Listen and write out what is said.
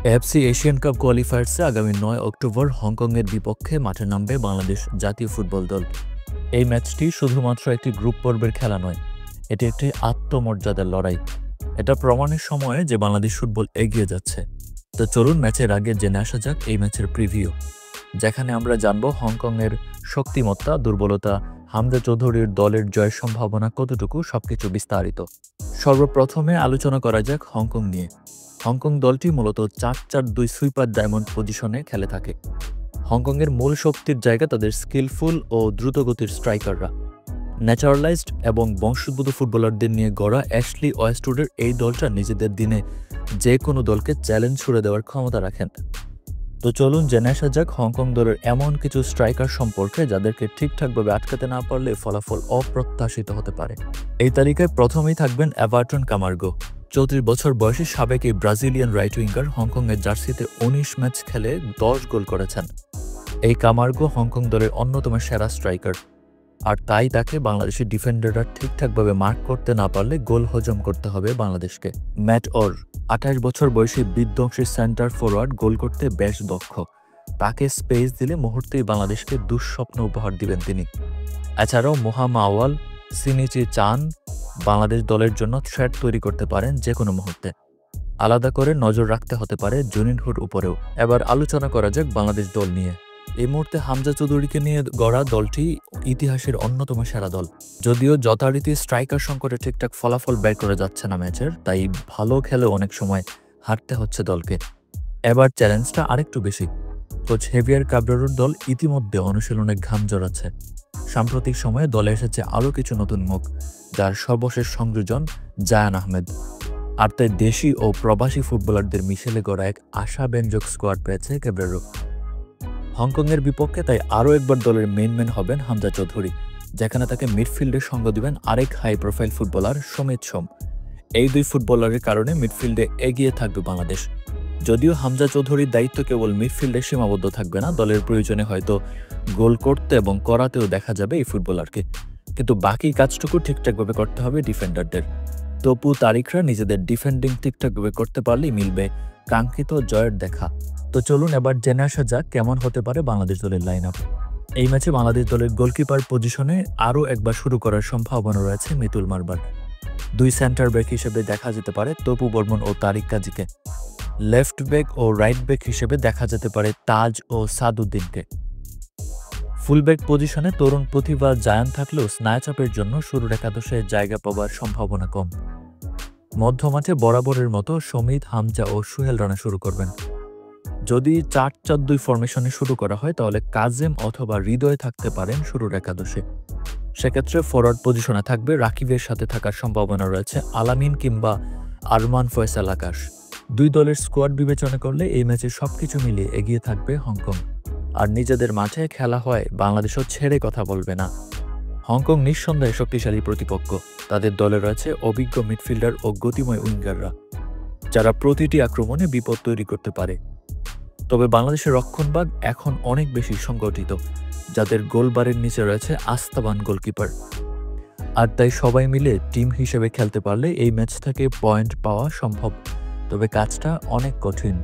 AFC Asian cup কোয়ালিফায়ার্সে আগামী ৯ October হংকংয়ের বিপক্ষে মাঠে নামবে বাংলাদেশ জাতীয় ফুটবল দল। এই ম্যাচটি শুধুমাত্র একটি গ্রুপ পর্বের খেলা নয়, এটি একটি আত্মমর্যাদার লড়াই। এটা প্রমাণের সময়ে যে বাংলাদেশ ফুটবল এগিয়ে যাচ্ছে। তো চলুন ম্যাচের আগে জেনে আসা যাক এই ম্যাচের প্রিভিউ, যেখানে আমরা জানব হংকংয়ের শক্তিমত্তা, দুর্বলতা, হামজা চৌধুরীর দলের জয়ের সম্ভাবনা কতটুকু, সবকিছু বিস্তারিত। সর্বপ্রথমে আলোচনা করা যাক হংকং নিয়ে। হংকং দলটি মূলত ৪-৪-২ সুইপার ডায়মন্ড পজিশনে খেলে থাকে। হংকংয়ের মূল শক্তির জায়গা তাদের স্কিলফুল ও দ্রুতগতির স্ট্রাইকাররা। ন্যাচারালাইজড এবং বংশোদ্ভূত ফুটবলারদের নিয়ে গড়া অ্যাশলি ওয়েস্টউডের এই দলটা নিজেদের দিনে যে কোনো দলকে চ্যালেঞ্জ ছুড়ে দেওয়ার ক্ষমতা রাখেন। তো চলুন জেনে আসা যাক হংকং দলের এমন কিছু স্ট্রাইকার সম্পর্কে যাদেরকে ঠিকঠাকভাবে আটকাতে না পারলে ফলাফল অপ্রত্যাশিত হতে পারে। এই তালিকায় প্রথমেই থাকবেন এভারটন কামার্গো। ৩৪ বছর বয়সী সাবেক এই ব্রাজিলিয়ান রাইট উইঙ্গার হংকংয়ের জার্সিতে ১৯ ম্যাচ খেলে ১০ গোল করেছেন। এই কামার্গো হংকং দলের অন্যতম সেরা স্ট্রাইকার, আর তাই তাকে বাংলাদেশের ডিফেন্ডাররা ঠিকঠাকভাবে মার্ক করতে না পারলে গোল হজম করতে হবে বাংলাদেশকে। ম্যাট ওর ২৮ বছর বয়সী বিধ্বংসী সেন্টার ফরওয়ার্ড, গোল করতে বেশ দক্ষ। তাকে স্পেস দিলে মুহূর্তেই বাংলাদেশকে দুঃস্বপ্ন উপহার দিবেন তিনি। এছাড়াও মোহাম্মদ আওয়াল, সিনিচি চান বাংলাদেশ দলের জন্য থ্রেট তৈরি করতে পারেন যে কোনো মুহূর্তে। আলাদা করে নজর রাখতে হতে পারে জুনিনহুর উপরেও। এবার আলোচনা করা যাক বাংলাদেশ দল নিয়ে। এই মুহূর্তে হামজা চৌধুরীকে নিয়ে গড়া দলটি ইতিহাসের অন্যতম সেরা দল। যদিও যথারীতি স্ট্রাইকার সংকটে ঠিকঠাক ফলাফল বের করে যাচ্ছে না ম্যাচের, তাই ভালো খেলে অনেক সময় হারতে হচ্ছে দলকে। এবার চ্যালেঞ্জটা আরেকটু বেশি। কোচ হেভিয়ার কাবরেরোর দল ইতিমধ্যে অনুশীলনে ঘাম জড়াচ্ছে। সাম্প্রতিক সময়ে দলে এসেছে আরও কিছু নতুন মুখ, যার সর্বশেষ সংযোজন জায়ান আহমেদ। আর তাই দেশি ও প্রবাসী ফুটবলারদের মিশেলে গড়া এক আশাব্যঞ্জক স্কোয়াড পেয়েছে কাবরেরো। হংকংয়ের বিপক্ষে তাই আরও একবার দলের মেইন ম্যান হবেন হামজা চৌধুরী, যেখানে তাকে মিডফিল্ডে সঙ্গ দিবেন আরেক হাই প্রোফাইল ফুটবলার সমিত সোম। এই দুই ফুটবলারের কারণে মিডফিল্ডে এগিয়ে থাকবে বাংলাদেশ। যদিও হামজা চৌধুরীর দায়িত্ব কেবল মিডফিল্ডে সীমাবদ্ধ থাকবে না, দলের প্রয়োজনে হয়তো গোল করতে এবং করাতেও দেখা যাবে এই ফুটবলারকে। কিন্তু বাকি কাজটুকু ঠিকঠাকভাবে করতে হবে ডিফেন্ডারদের। তপু, তারিকরা নিজেদের ডিফেন্ডিং ঠিকঠাকভাবে করতে পারলেই মিলবে কাঙ্ক্ষিত জয়ের দেখা। তো চলুন এবার জেনে আসা যাক কেমন হতে পারে বাংলাদেশ দলের লাইন আপ। এই ম্যাচে বাংলাদেশ দলের গোলকিপার পজিশনে আরও একবার শুরু করার সম্ভাবনা রয়েছে মিতুল মারবার। ২ সেন্টার ব্যাক হিসেবে দেখা যেতে পারে তপু বর্মন ও তারিক কাজীকে। লেফট ব্যাক ও রাইট ব্যাক হিসেবে দেখা যেতে পারে তাজ ও সাদউদ্দিনকে। ফুলব্যাক পজিশনে তরুণ প্রতিভা জায়ান থাকলেও স্নায়ুচাপের জন্য শুরুর একাদশে জায়গা পাওয়ার সম্ভাবনা কম। মধ্যমাঠে বরাবরের মতো সমিত, হামজা ও সুহেল রানা শুরু করবেন। যদি ৪-৪-২ ফরমেশনে শুরু করা হয় তাহলে কাজেম অথবা হৃদয় থাকতে পারেন শুরুর একাদশে। সেক্ষেত্রে ফরওয়ার্ড পজিশনে থাকবে রাকিবের সাথে থাকার সম্ভাবনা রয়েছে আলামিন কিংবা আরমান ফয়সাল আকাশ। দুই দলের স্কোয়াড বিবেচনা করলে এই ম্যাচে সবকিছু মিলিয়ে এগিয়ে থাকবে হংকং। আর নিজেদের মাঠে খেলা হয় বাংলাদেশও ছেড়ে কথা বলবে না। হংকং নিঃসন্দেহে শক্তিশালী প্রতিপক্ষ। তাদের দলে রয়েছে অভিজ্ঞ মিডফিল্ডার ও গতিময় উইঙ্গাররা, যারা প্রতিটি আক্রমণে বিপদ তৈরি করতে পারে। তবে বাংলাদেশের রক্ষণভাগ এখন অনেক বেশি সংগঠিত, যাদের গোলবারের নিচে রয়েছে আস্থাবান গোলকিপার। আর তাই সবাই মিলে টিম হিসেবে খেলতে পারলে এই ম্যাচ থেকে পয়েন্ট পাওয়া সম্ভব, তবে কাজটা অনেক কঠিন।